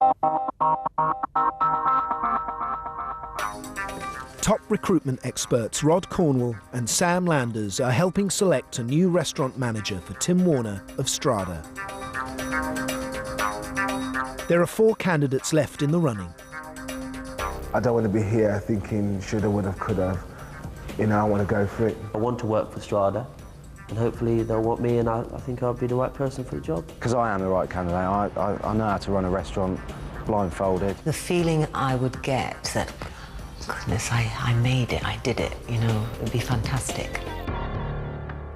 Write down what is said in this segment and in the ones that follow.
Top recruitment experts Rod Cornwall and Sam Landers are helping select a new restaurant manager for Tim Warner of Strada. There are 4 candidates left in the running. I don't want to be here thinking shoulda, woulda, coulda. You know, I want to go for it. I want to work for Strada, and hopefully they'll want me, and I think I'll be the right person for the job. Because I am the right candidate. I know how to run a restaurant blindfolded. The feeling I would get that, goodness, I made it, I did it, you know, it would be fantastic.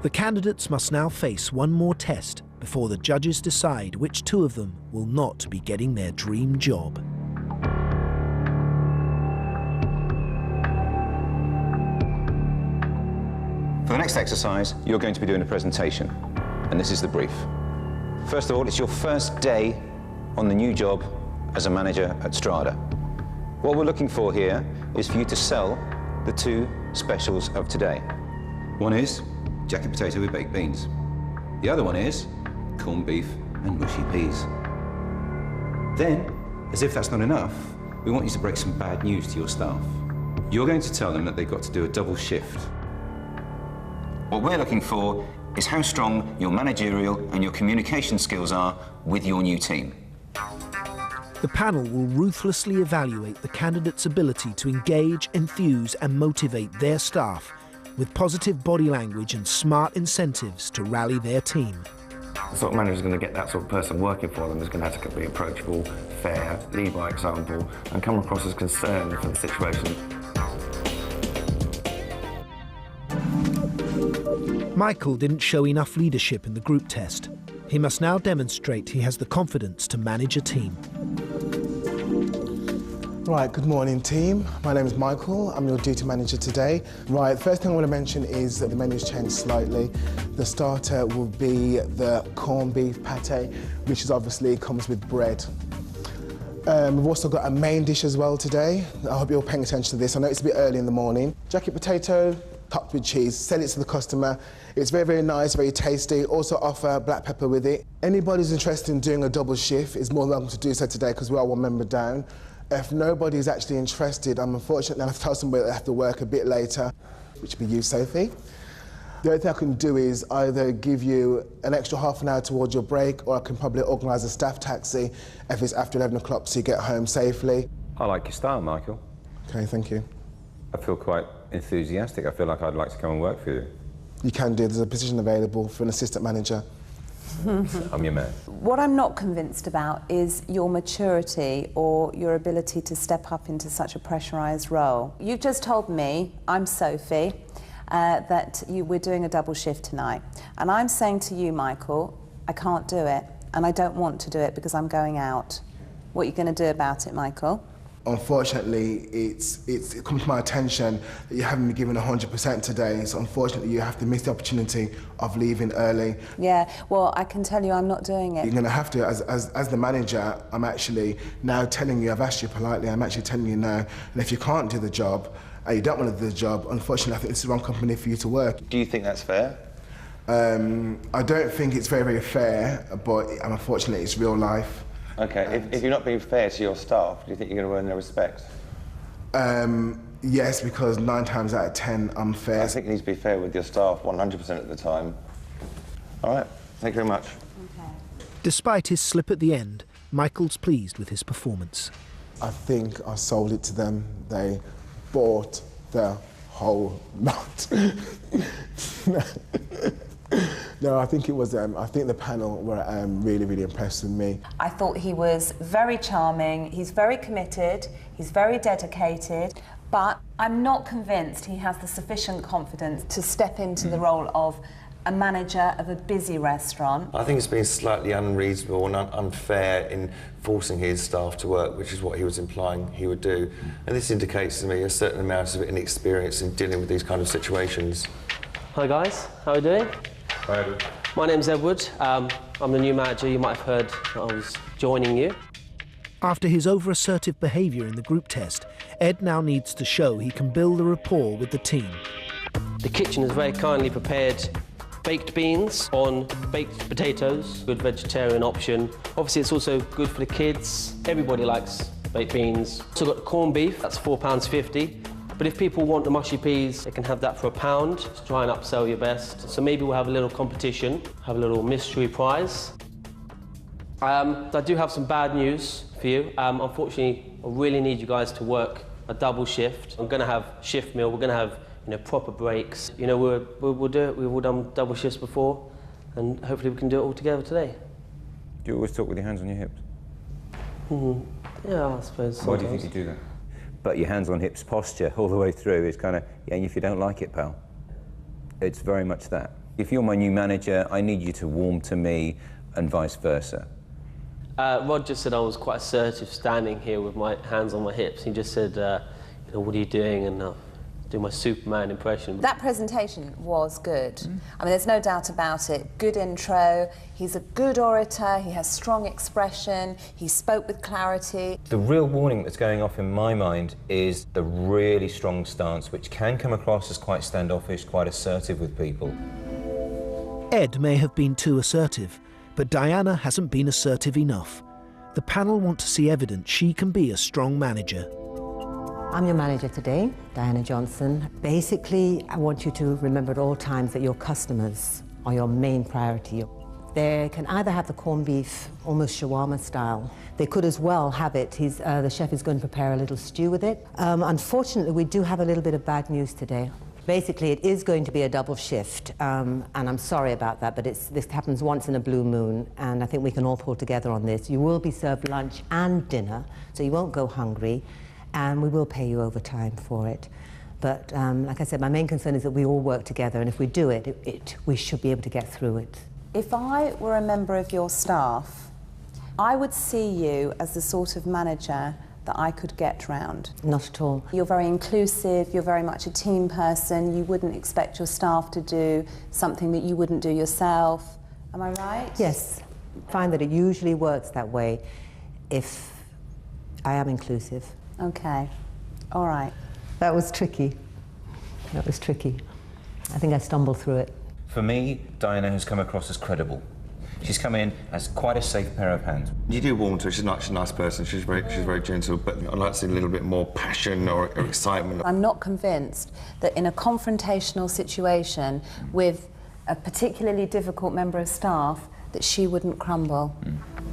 The candidates must now face one more test before the judges decide which 2 of them will not be getting their dream job. For the next exercise, you're going to be doing a presentation, and this is the brief. First of all, it's your first day on the new job as a manager at Strada. What we're looking for here is for you to sell the 2 specials of today. One is jacket potato with baked beans. The other one is corned beef and mushy peas. Then, as if that's not enough, we want you to break some bad news to your staff. You're going to tell them that they've got to do a double shift. What we're looking for is how strong your managerial and your communication skills are with your new team. The panel will ruthlessly evaluate the candidates' ability to engage, enthuse and motivate their staff with positive body language and smart incentives to rally their team. The sort of manager is going to get that sort of person working for them is going to have to be approachable, fair, lead by example and come across as concerned for the situation. Michael didn't show enough leadership in the group test. He must now demonstrate he has the confidence to manage a team. Right, good morning team. My name is Michael, I'm your duty manager today. Right, first thing I want to mention is that the menu's changed slightly. The starter will be the corned beef pate, which is obviously comes with bread. We've also got a main dish as well today. I hope you're paying attention to this. I know it's a bit early in the morning. Jacket potato, topped with cheese, sell it to the customer. It's very, very nice, very tasty. Also offer black pepper with it. Anybody who's interested in doing a double shift is more than welcome to do so today because we are 1 member down. If nobody is actually interested, I'm unfortunately going to have to tell somebody that they have to work a bit later, which would be you, Sophie. The only thing I can do is either give you an extra half an hour towards your break, or I can probably organise a staff taxi if it's after 11 o'clock so you get home safely. I like your style, Michael. Okay, thank you. I feel quite enthusiastic. I feel like I'd like to come and work for you. You can do. There's a position available for an assistant manager. I'm your man. What I'm not convinced about is your maturity or your ability to step up into such a pressurised role. You've just told me, I'm Sophie, that we're doing a double shift tonight. And I'm saying to you, Michael, I can't do it, and I don't want to do it because I'm going out. What are you going to do about it, Michael? Unfortunately, it comes to my attention that you haven't been given 100% today, so unfortunately you have to miss the opportunity of leaving early. Yeah, well, I can tell you I'm not doing it. You're going to have to, as the manager, I'm actually now telling you, I've asked you politely, I'm actually telling you now, and if you can't do the job, and you don't want to do the job, unfortunately I think this is the wrong company for you to work. Do you think that's fair? I don't think it's very, very fair, but unfortunately it's real life. OK, if you're not being fair to your staff, do you think you're going to earn their respect? Yes, because 9 times out of 10, I'm fair. I think you need to be fair with your staff 100% of the time. All right, thank you very much. Okay. Despite his slip at the end, Michael's pleased with his performance. I think I sold it to them. They bought the whole lot. No, I think it was, I think the panel were really, really impressed with me. I thought he was very charming, he's very committed, he's very dedicated, but I'm not convinced he has the sufficient confidence to step into the role of a manager of a busy restaurant. I think it's been slightly unreasonable and unfair in forcing his staff to work, which is what he was implying he would do. And this indicates to me a certain amount of inexperience in dealing with these kind of situations. Hi guys, how are you doing? Hi, Edward. My name's Edward. I'm the new manager. You might have heard that I was joining you. After his over-assertive behaviour in the group test, Ed now needs to show he can build a rapport with the team. The kitchen has very kindly prepared baked beans on baked potatoes, good vegetarian option. Obviously, it's also good for the kids. Everybody likes baked beans. Also got corned beef, that's £4.50. But if people want the mushy peas, they can have that for £1. Just try and upsell your best. So maybe we'll have a little competition, have a little mystery prize. I do have some bad news for you. Unfortunately, I really need you guys to work a double shift. I'm going to have shift meal. We're going to have, proper breaks. We'll do it. We've all done double shifts before, and hopefully we can do it all together today. Do you always talk with your hands on your hips? Yeah, I suppose. Why do you think you do that? But your hands on hips posture all the way through is kind of, yeah, if you don't like it, pal. It's very much that. If you're my new manager, I need you to warm to me and vice versa. Rod just said I was quite assertive standing here with my hands on my hips. He just said, what are you doing? And do my Superman impression. That presentation was good. I mean, there's no doubt about it. Good intro. He's a good orator. He has strong expression. He spoke with clarity. The real warning that's going off in my mind is the really strong stance, which can come across as quite standoffish, quite assertive with people. Ed may have been too assertive, but Diana hasn't been assertive enough. The panel want to see evidence she can be a strong manager. I'm your manager today, Diana Johnson. Basically, I want you to remember at all times that your customers are your main priority. They can either have the corned beef, almost shawarma style. They could as well have it. The chef is going to prepare a little stew with it. Unfortunately, we do have a little bit of bad news today. Basically, it is going to be a double shift, and I'm sorry about that, but this happens once in a blue moon, and I think we can all pull together on this. You will be served lunch and dinner, so you won't go hungry, and we will pay you overtime for it. But like I said, my main concern is that we all work together, and if we do it, we should be able to get through it. If I were a member of your staff, I would see you as the sort of manager that I could get round. Not at all. You're very inclusive, you're very much a team person, you wouldn't expect your staff to do something that you wouldn't do yourself. Am I right? Yes. I find that it usually works that way if I am inclusive. Okay. All right. That was tricky. That was tricky. I think I stumbled through it. For me, Diana has come across as credible. She's come in as quite a safe pair of hands. You do warm to her. She's a nice person. She's very gentle, but I'd like to see a little bit more passion or excitement. I'm not convinced that in a confrontational situation with a particularly difficult member of staff that she wouldn't crumble.